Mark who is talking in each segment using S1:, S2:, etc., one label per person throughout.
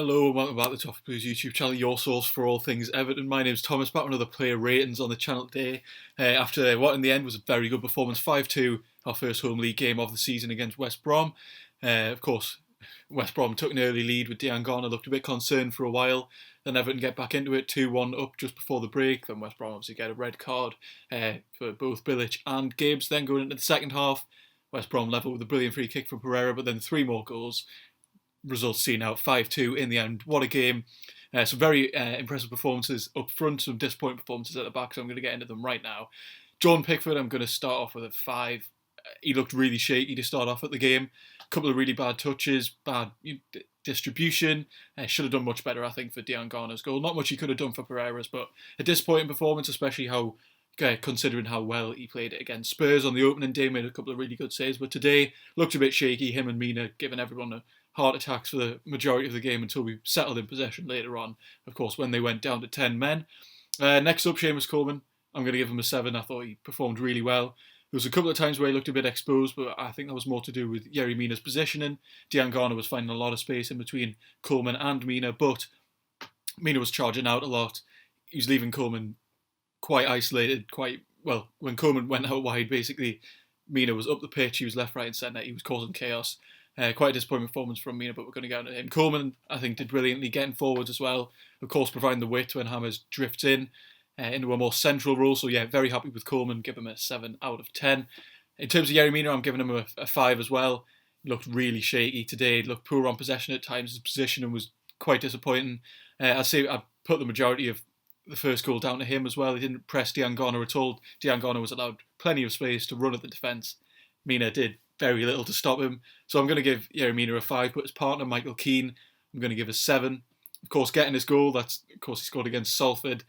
S1: Hello and welcome back to the Toffee YouTube channel, your source for all things Everton. My name's Thomas, back with another player ratings on the channel today. After what in the end was a very good performance, 5-2, our first home league game of the season against West Brom. Of course, West Brom took an early lead with Diangana, looked a bit concerned for a while. Then Everton get back into it, 2-1 up just before the break. Then West Brom obviously get a red card for both Bilic and Gibbs. Then going into the second half, West Brom level with a brilliant free kick from Pereira, but then 3 more goals. Results seen out 5-2 in the end. What a game. Some very impressive performances up front, some disappointing performances at the back, so I'm going to get into them right now. John Pickford, I'm going to start off with a 5. He looked really shaky to start off at the game. A couple of really bad touches, bad distribution. Should have done much better, I think, for Diangana's goal. Not much he could have done for Pereira's, but a disappointing performance, especially considering how well he played it against Spurs on the opening day. Made a couple of really good saves, but today looked a bit shaky. Him and Mina giving everyone a heart attacks for the majority of the game until we settled in possession later on, of course, when they went down to 10 men. Next up, Seamus Coleman. I'm going to give him a 7. I thought he performed really well. There was a couple of times where he looked a bit exposed, but I think that was more to do with Yerry Mina's positioning. Diangana was finding a lot of space in between Coleman and Mina, but Mina was charging out a lot. He was leaving Coleman quite isolated, when Coleman went out wide, basically, Mina was up the pitch, he was left, right and centre, he was causing chaos. Quite a disappointing performance from Mina, but we're going to get into him. Coleman, I think, did brilliantly getting forwards as well. Of course, providing the width when Hammers drifts in into a more central role. So, yeah, very happy with Coleman. Give him a 7 out of 10. In terms of Yerry Mina, I'm giving him a 5 as well. He looked really shaky today. He looked poor on possession at times. His positioning was quite disappointing. I'd say I put the majority of the first goal down to him as well. He didn't press Diangana at all. Diangana was allowed plenty of space to run at the defence. Mina did very little to stop him. So I'm going to give Yerry Mina a 5, but his partner, Michael Keane, I'm going to give a 7. Of course, getting his goal, he scored against Salford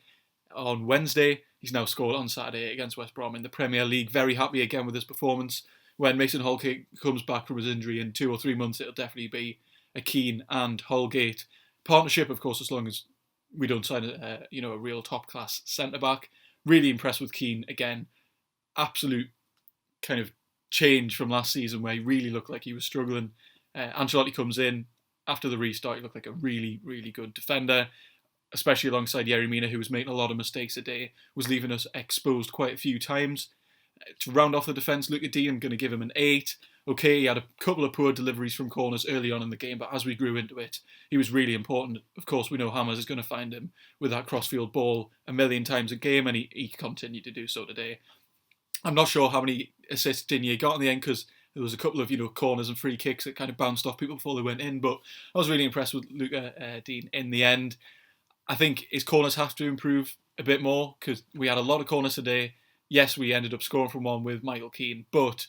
S1: on Wednesday. He's now scored on Saturday against West Brom in the Premier League. Very happy again with his performance. When Mason Holgate comes back from his injury in 2 or 3 months, it'll definitely be a Keane and Holgate partnership, of course, as long as we don't sign a real top-class centre-back. Really impressed with Keane again. Absolute kind of change from last season where he really looked like he was struggling. Ancelotti comes in after the restart. He looked like a really, really good defender, especially alongside Yerry Mina, who was making a lot of mistakes today, was leaving us exposed quite a few times. To round off the defence, Luca Dean, I'm going to give him an 8. Okay, he had a couple of poor deliveries from corners early on in the game, but as we grew into it, he was really important. Of course, we know Hammers is going to find him with that crossfield ball a million times a game, and he continued to do so today. I'm not sure how many assists Digne got in the end because there was a couple of corners and free kicks that kind of bounced off people before they went in, but I was really impressed with Luca Dean in the end. I think his corners have to improve a bit more because we had a lot of corners today. Yes, we ended up scoring from one with Michael Keane, but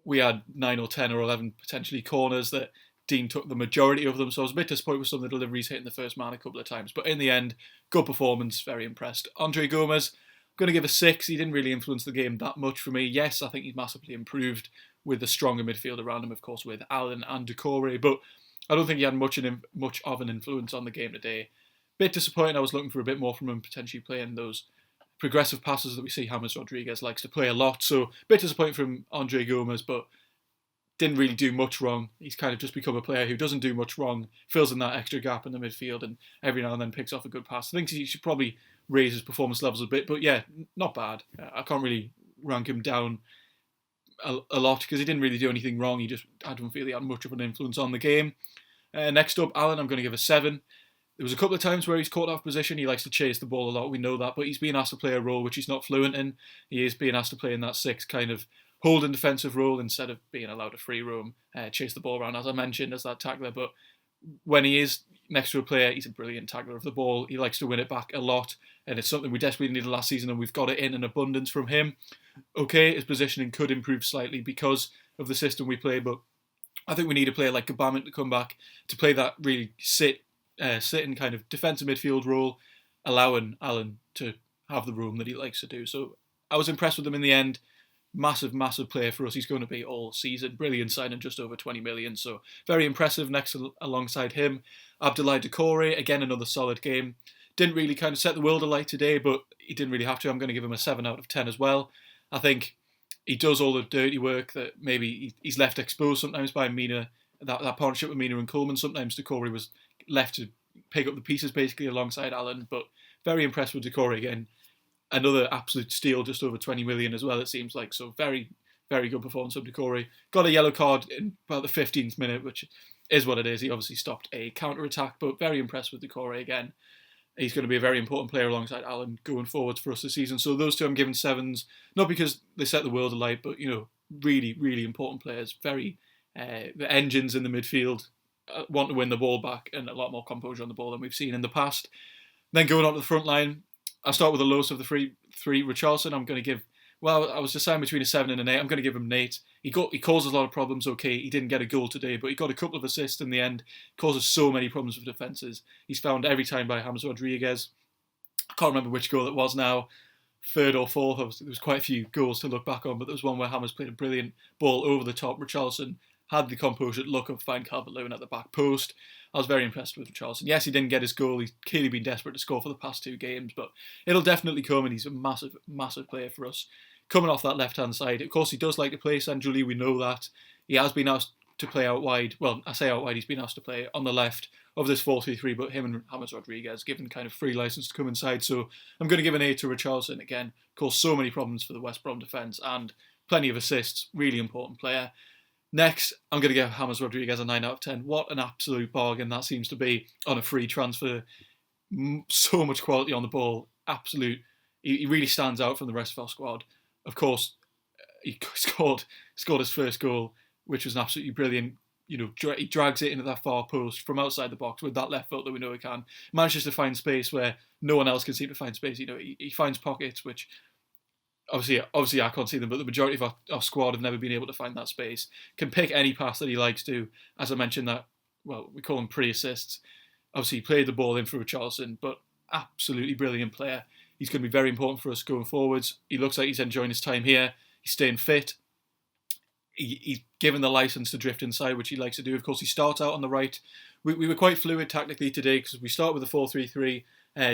S1: we had 9 or 10 or 11 potentially corners that Dean took the majority of them, so I was a bit disappointed with some of the deliveries hitting the first man a couple of times, but in the end, good performance, very impressed. Andre Gomez, I'm going to give a 6. He didn't really influence the game that much for me. Yes, I think he's massively improved with the stronger midfield around him, of course, with Allen and Doucouré, but I don't think he had much of an influence on the game today. Bit disappointing. I was looking for a bit more from him, potentially playing those progressive passes that we see James Rodriguez likes to play a lot. So, bit disappointing from Andre Gomez, but didn't really do much wrong. He's kind of just become a player who doesn't do much wrong, fills in that extra gap in the midfield, and every now and then picks off a good pass. I think he should probably raise his performance levels a bit, but yeah, not bad. I can't really rank him down a lot because he didn't really do anything wrong. I don't feel he had much of an influence on the game. Next up, Allen, I'm going to give a 7. There was a couple of times where he's caught off position. He likes to chase the ball a lot, we know that, but he's being asked to play a role which he's not fluent in. He is being asked to play in that 6 kind of holding defensive role instead of being allowed to free roam, chase the ball around, as I mentioned, as that tackler. But when he is next to a player, he's a brilliant tackler of the ball. He likes to win it back a lot, and it's something we desperately needed last season, and we've got it in abundance from him. Okay, his positioning could improve slightly because of the system we play, but I think we need a player like Gbamin to come back to play that really sitting kind of defensive midfield role, allowing Allen to have the room that he likes to do. So I was impressed with him in the end. Massive, massive player for us. He's going to be all season. Brilliant signing, just over 20 million. So very impressive. Next alongside him, Abdoulaye Doucouré. Again, another solid game. Didn't really kind of set the world alight today, but he didn't really have to. I'm going to give him a 7 out of 10 as well. I think he does all the dirty work that maybe he's left exposed sometimes by Mina. That partnership with Mina and Coleman. Sometimes Doucouré was left to pick up the pieces basically alongside Allen. But very impressed with Decore again. Another absolute steal, just over 20 million as well, it seems like. So very, very good performance of Decore. Got a yellow card in about the 15th minute, which is what it is. He obviously stopped a counter-attack, but very impressed with Decore again. He's going to be a very important player alongside Allen going forwards for us this season. So those two I'm giving 7s, not because they set the world alight, but, really, really important players. Very, the engines in the midfield want to win the ball back and a lot more composure on the ball than we've seen in the past. Then going on to the front line, I'll start with the lowest of the three. Richarlison, I'm going to give, I was deciding between a 7 and an 8. I'm going to give him an 8. He causes a lot of problems, okay. He didn't get a goal today, but he got a couple of assists in the end. Causes so many problems for defences. He's found every time by James Rodriguez. I can't remember which goal it was now. 3rd or 4th. There was quite a few goals to look back on, but there was one where James played a brilliant ball over the top. Richarlison had the composure to look up, find Calvert-Lewin at the back post. I was very impressed with Richarlison. Yes, he didn't get his goal. He's clearly been desperate to score for the past 2 games, but it'll definitely come, and he's a massive, massive player for us. Coming off that left-hand side, of course, he does like to play centrally. We know that. He has been asked to play out wide. Well, I say out wide, he's been asked to play on the left of this 4-3-3, but him and James Rodriguez given kind of free license to come inside. So I'm going to give an 8 to Richarlison again. Caused so many problems for the West Brom defence and plenty of assists. Really important player. Next, I'm going to give James Rodriguez a 9 out of 10. What an absolute bargain that seems to be on a free transfer. So much quality on the ball. Absolute. He really stands out from the rest of our squad. Of course, he scored his first goal, which was an absolutely brilliant. He drags it into that far post from outside the box with that left foot that we know he can. Manages to find space where no one else can seem to find space. He finds pockets which obviously I can't see them, but the majority of our squad have never been able to find that space. Can pick any pass that he likes to. As I mentioned, we call them pre-assists. Obviously, he played the ball in for Richarlison, but absolutely brilliant player. He's going to be very important for us going forwards. He looks like he's enjoying his time here. He's staying fit. He's given the license to drift inside, which he likes to do. Of course, he starts out on the right. We were quite fluid tactically today because we start with a 4-3-3.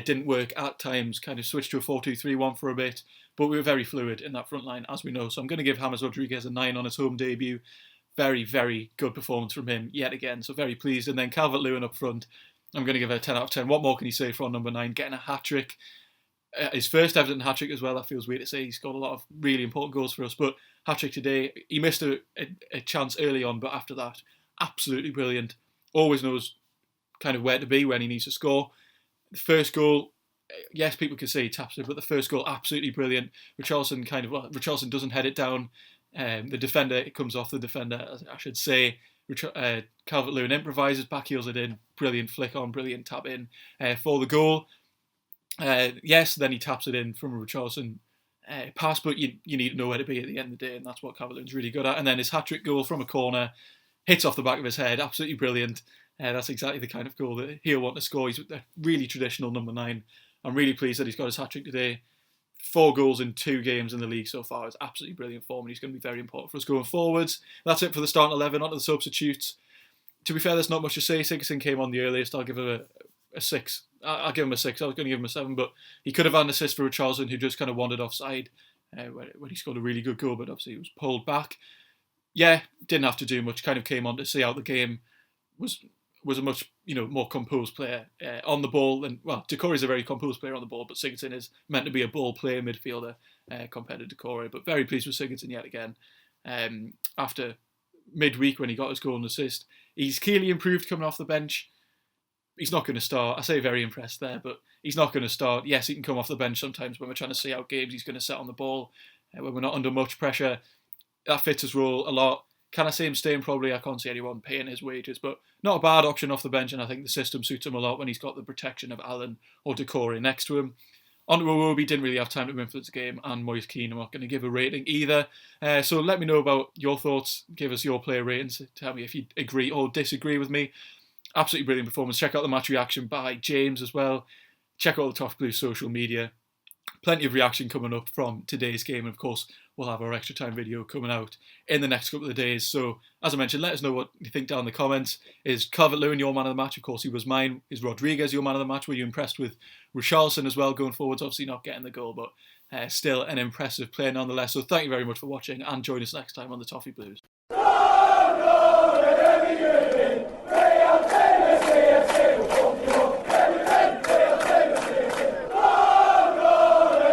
S1: Didn't work at times. Kind of switched to a 4-2-3-1 for a bit. But we were very fluid in that front line, as we know. So I'm going to give James Rodriguez a 9 on his home debut. Very, very good performance from him yet again. So very pleased. And then Calvert-Lewin up front, I'm going to give it a 10 out of 10. What more can you say for number 9? Getting a hat-trick. His first Everton hat-trick as well. That feels weird to say. He's got a lot of really important goals for us. But hat-trick today. He missed a chance early on, but after that, absolutely brilliant. Always knows kind of where to be when he needs to score. The first goal, yes, people can say he taps it, but the first goal, absolutely brilliant. Richarlison doesn't head it down. The defender, it comes off the defender, I should say. Calvert-Lewin improvises, backheels it in. Brilliant flick on, brilliant tap in for the goal. Yes, then he taps it in from a Richarlison pass, but you need to know where to be at the end of the day, and that's what Calvert-Lewin's really good at. And then his hat-trick goal from a corner, hits off the back of his head, absolutely brilliant. That's exactly the kind of goal that he'll want to score. He's a really traditional number 9. I'm really pleased that he's got his hat-trick today. 4 goals in 2 games in the league so far. It's absolutely brilliant form, and he's going to be very important for us going forwards. That's it for the starting 11. On to the substitutes. To be fair, there's not much to say. Sigurdsson came on the earliest. I'll give him a 6. I'll give him a 6. I was going to give him a 7, but he could have had an assist for Richarlison, who just kind of wandered offside when he scored a really good goal, but obviously he was pulled back. Yeah, didn't have to do much. Kind of came on to see out the game. Was a much more composed player on the ball. And Decore is a very composed player on the ball, but Sigurdsson is meant to be a ball player midfielder compared to Decore. But very pleased with Sigurdsson yet again. After midweek when he got his goal and assist, he's clearly improved coming off the bench. He's not going to start. I say very impressed there, but he's not going to start. Yes, he can come off the bench sometimes when we're trying to see out games. He's going to set on the ball when we're not under much pressure. That fits his role a lot. Can I see him staying? Probably. I can't see anyone paying his wages, but not a bad option off the bench, and I think the system suits him a lot when he's got the protection of Allen or Decore next to him. On to Iwobi, didn't really have time to influence the game, and Moise Keane, I'm not going to give a rating either. So let me know about your thoughts. Give us your player ratings. Tell me if you agree or disagree with me. Absolutely brilliant performance. Check out the match reaction by James as well. Check out the Toffee Blues social media. Plenty of reaction coming up from today's game, and of course we'll have our extra time video coming out in the next couple of days. So as I mentioned, let us know what you think down in the comments. Is Calvert-Lewin your man of the match? Of course he was mine. Is Rodriguez your man of the match? Were you impressed with Richarlison as well going forwards? Obviously not getting the goal, but still an impressive player nonetheless. So thank you very much for watching, and join us next time on the Toffee Blues.